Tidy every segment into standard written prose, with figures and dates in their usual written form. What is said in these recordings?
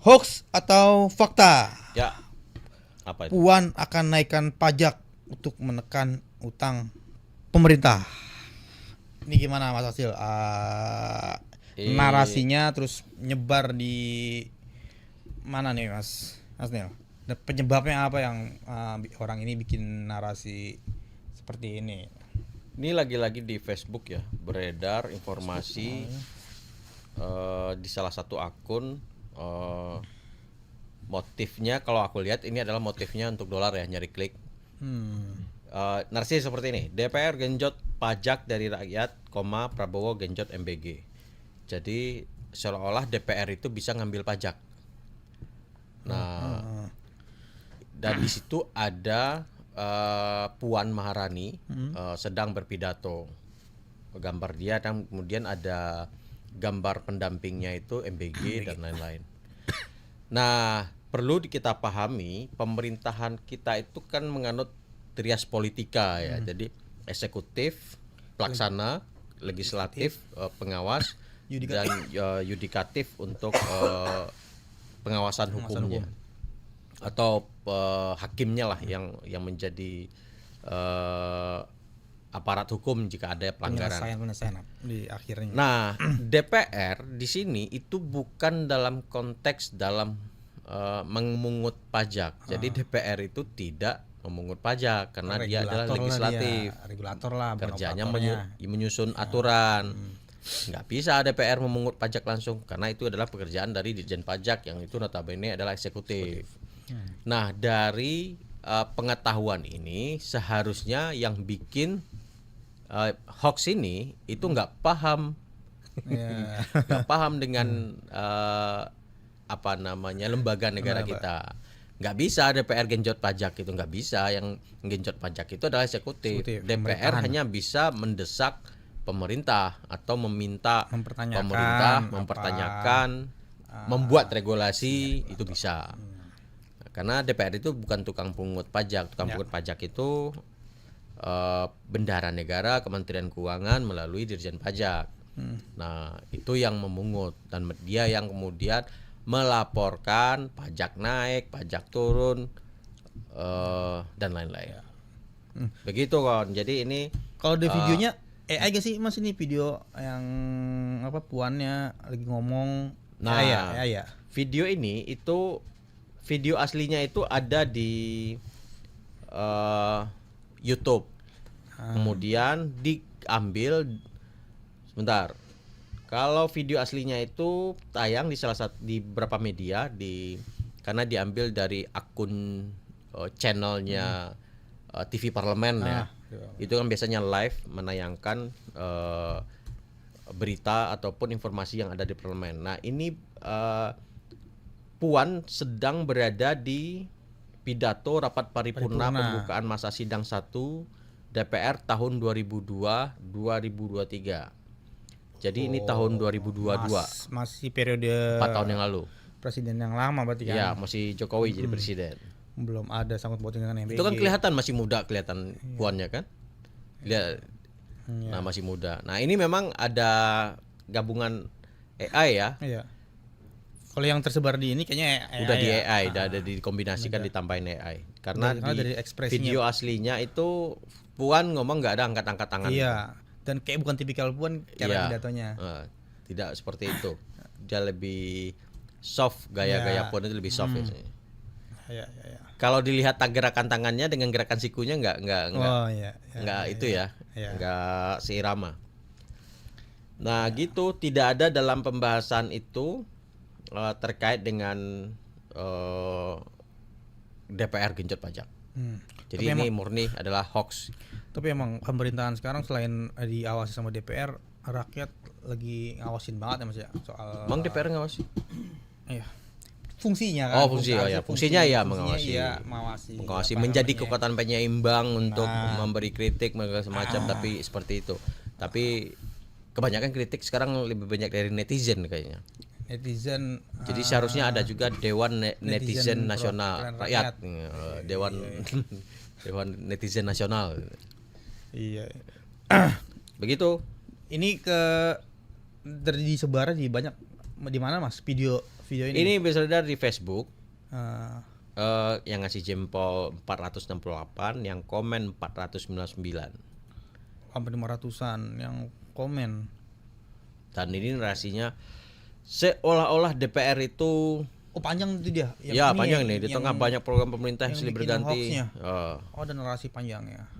Hoax atau fakta? Ya, apa itu? Puan akan naikkan pajak untuk menekan utang pemerintah. Ini gimana Mas Hasil? Narasinya terus nyebar di mana nih Mas Nil? Dan penyebabnya apa yang orang ini bikin narasi seperti ini? Ini lagi-lagi di Facebook ya, beredar informasi di salah satu akun. Motifnya kalau aku lihat ini adalah motifnya untuk dolar ya, nyari klik. Narasi seperti ini: DPR genjot pajak dari rakyat, Prabowo genjot MBG. Jadi seolah-olah DPR itu bisa ngambil pajak. Nah, dan di situ ada Puan Maharani sedang berpidato. Gambar dia, dan kemudian ada gambar pendampingnya itu MBG dan lain-lain. Nah, perlu kita pahami pemerintahan kita itu kan menganut trias politika ya. Jadi eksekutif, pelaksana, legislatif, pengawas, dan yudikatif untuk pengawasan hukumnya. Atau hakimnya lah yang menjadi aparat hukum jika ada pelanggaran. Penyelesaian di akhirnya. Nah, DPR di sini itu bukan dalam konteks memungut pajak. Jadi DPR itu tidak memungut pajak karena dia adalah legislatif. Regulator lah. Kerjanya menyusun aturan. Nggak bisa DPR memungut pajak langsung karena itu adalah pekerjaan dari Ditjen Pajak yang itu notabene adalah eksekutif. Nah, dari pengetahuan ini seharusnya yang bikin hoax ini itu nggak paham, nggak paham dengan lembaga negara kita. Nggak bisa DPR genjot pajak, itu nggak bisa. Yang genjot pajak itu adalah eksekutif. DPR hanya bisa mendesak pemerintah atau meminta pemerintah mempertanyakan, membuat regulasi, itu bisa. Karena DPR itu bukan tukang pungut pajak. Tukang pungut pajak itu bendahara negara, Kementerian Keuangan melalui Dirjen Pajak. Nah, itu yang memungut dan dia yang kemudian melaporkan pajak naik, pajak turun, dan lain-lain. Begitu kan. Jadi ini kalau di videonya AI gak sih Mas, ini video yang puannya lagi ngomong. Nah, ya. Video ini itu video aslinya itu ada di YouTube. Kemudian diambil sebentar. Kalau video aslinya itu tayang di beberapa media karena diambil dari akun channelnya TV Parlemen ya. Itu kan biasanya live menayangkan berita ataupun informasi yang ada di parlemen. Nah, ini Puan sedang berada di pidato rapat paripurna pembukaan masa sidang 1 DPR tahun 2002-2023. Jadi ini tahun 2022. Masih periode 4 tahun yang lalu. Presiden yang lama berarti kan? Ya, masih Jokowi jadi presiden. Belum ada sangkut pautnya dengan MBG. Itu kan kelihatan masih muda, kelihatan Puannya kan? Lihat. Nah, masih muda. Nah, ini memang ada gabungan AI ya. Iya. Kalau yang tersebar di ini kayaknya AI. Udah di AI, udah ada dikombinasikan ditambahin AI. Karena dari video aslinya itu Puan ngomong nggak ada angkat-angkat tangan. Iya. Dan kayak bukan tipikal Puan cara pidatonya. Tidak seperti itu. Dia lebih soft, gaya-gaya Puan itu lebih soft ya. Iya. Kalau dilihat gerakan tangannya dengan gerakan sikunya nggak seirama. Nah, gitu, tidak ada dalam pembahasan itu terkait dengan DPR genjot pajak. Jadi ini murni adalah hoax. Tapi emang pemerintahan sekarang selain diawasi sama DPR, rakyat lagi ngawasin banget ya Mas ya soal. Emang DPR ngawasi? Iya. Fungsinya kan. Fungsinya ya mengawasi. Mengawasi. Menjadi kekuatan penyeimbang untuk memberi kritik semacam, tapi seperti itu. Tapi kebanyakan kritik sekarang lebih banyak dari netizen kayaknya. Jadi seharusnya ada juga Dewan Netizen Nasional Rakyat. Dewan Netizen Nasional. Iya. Begitu. Ini disebar di banyak di mana Mas video ini? Ini bisa dilihat di Facebook. Eh, Yang ngasih jempol 468, yang komen 499. hampir 500-an yang komen. Dan ini narasinya seolah-olah DPR itu panjang itu dia. ya ini panjang nih di tengah banyak program pemerintah yang silih bikin berganti. hoaxnya. Ada narasi panjang ya.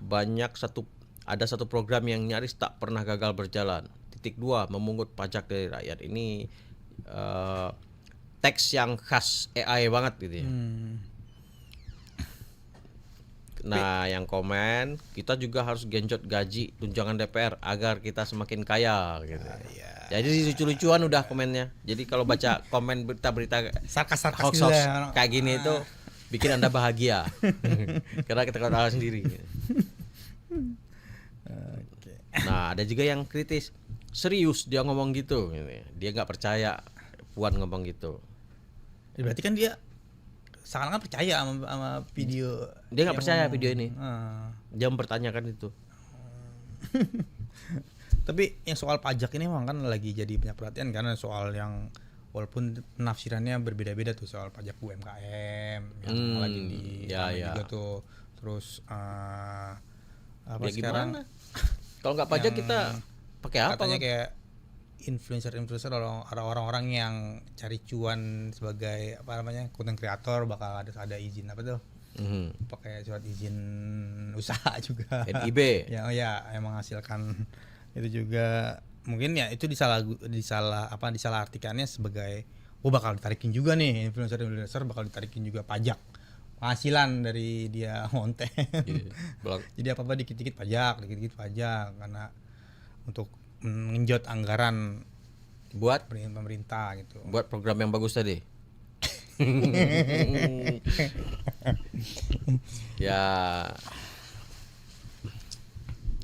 Ada satu program yang nyaris tak pernah gagal berjalan. Titik 2, memungut pajak dari rakyat. Ini teks yang khas AI banget gitu ya. Nah, yang komen, kita juga harus genjot gaji tunjangan DPR agar kita semakin kaya gitu. Jadi lucu-lucuan udah komennya. Jadi kalau baca komen berita-berita Sarkas-sarkas hoax gitu ya. kayak gini itu bikin Anda bahagia. Karena kita ketawa sendiri. Nah, ada juga yang kritis. Serius dia ngomong gitu. Dia nggak percaya Puan ngomong gitu. Berarti kan dia seakan-akan percaya sama video. Dia nggak percaya video ini. Dia mempertanyakan itu. Tapi yang soal pajak ini memang kan lagi jadi banyak perhatian karena soal yang walaupun penafsirannya berbeda-beda tuh soal pajak UMKM yang lagi di juga tuh. Terus apa ya sekarang? Gimana? Kalau nggak pajak kita pakai apa? Katanya kayak influencer orang-orang yang cari cuan sebagai apa namanya content creator bakal ada izin apa tuh? Pakai surat izin usaha juga. NIB. ya yang menghasilkan itu juga mungkin ya itu disalahartikannya sebagai bakal ditarikin juga nih influencer bakal ditarikin juga pajak penghasilan dari dia konten. Jadi apa-apa dikit-dikit pajak karena untuk mengenjot anggaran buat pemerintah gitu. Buat program yang bagus tadi. Ya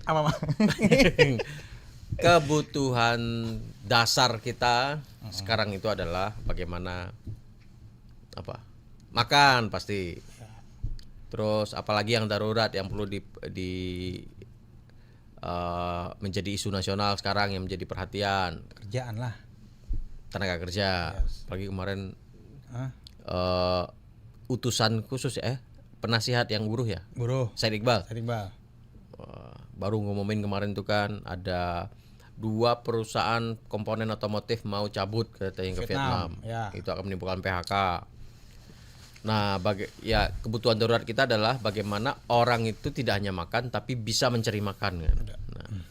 apa kebutuhan dasar kita sekarang itu adalah bagaimana makan pasti. Terus apalagi yang darurat yang perlu menjadi isu nasional sekarang yang menjadi perhatian, kerjaan lah, tenaga kerja. Apalagi kemarin utusan khusus penasihat yang buruh Said Iqbal. Baru ngumumin kemarin tuh kan ada 2 perusahaan komponen otomotif mau cabut katanya ke Vietnam. Itu akan menimbulkan PHK. Nah, kebutuhan darurat kita adalah bagaimana orang itu tidak hanya makan tapi bisa mencari makan kan. Nah,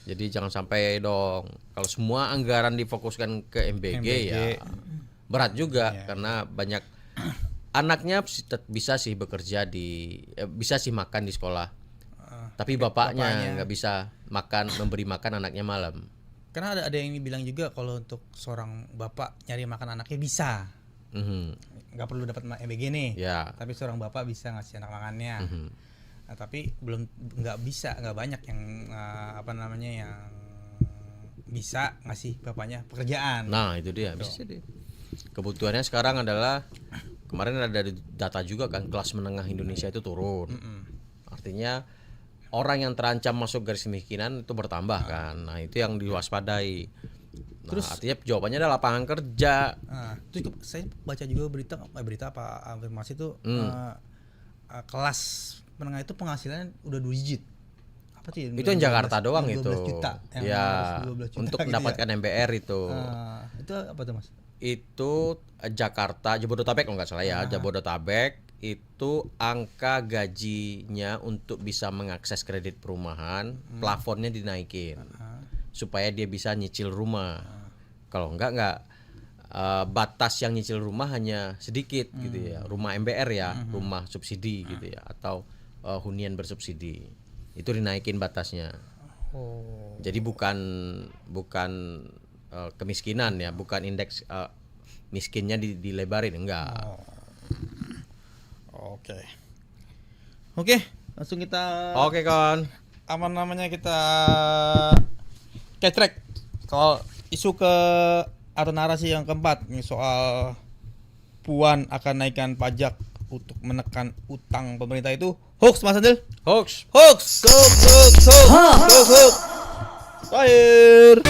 jadi jangan sampai dong kalau semua anggaran difokuskan ke MBG. Ya berat juga karena banyak anaknya bisa sih bekerja bisa sih makan di sekolah. Tapi bapaknya nggak bisa memberi makan anaknya malam. Karena ada yang bilang juga kalau untuk seorang bapak nyari makan anaknya bisa. Nggak perlu dapat MBG nih. Tapi seorang bapak bisa ngasih anak makannya. Nah, tapi nggak banyak yang yang bisa ngasih bapaknya pekerjaan. Nah, itu dia. Bisa jadi. Kebutuhannya sekarang adalah kemarin ada data juga kan kelas menengah Indonesia itu turun. Artinya orang yang terancam masuk garis kemiskinan itu bertambah kan. Nah, itu yang diwaspadai. Terus artinya jawabannya adalah lapangan kerja. Terus saya baca juga berita afirmasi itu kelas menengah itu penghasilannya udah 2 digit. Apa tuh? Itu yang Jakarta doang 12 itu. Juta, Ya, 12 juta untuk gitu mendapatkan MBR itu. Itu apa tuh Mas? Itu Jakarta, Jabodetabek kalau nggak salah ya. Jabodetabek itu angka gajinya untuk bisa mengakses kredit perumahan plafonnya dinaikin supaya dia bisa nyicil rumah. Kalau enggak batas yang nyicil rumah hanya sedikit gitu ya, rumah MBR ya, rumah subsidi gitu ya, atau hunian bersubsidi itu dinaikin batasnya. Jadi bukan kemiskinan ya, bukan indeks miskinnya dilebarin, enggak. Oke, langsung kita. Oke kawan. Kita ketrek soal isu atau narasi yang keempat nih soal Puan akan naikkan pajak untuk menekan utang pemerintah itu hoax Mas Adil? Hoax. Terakhir.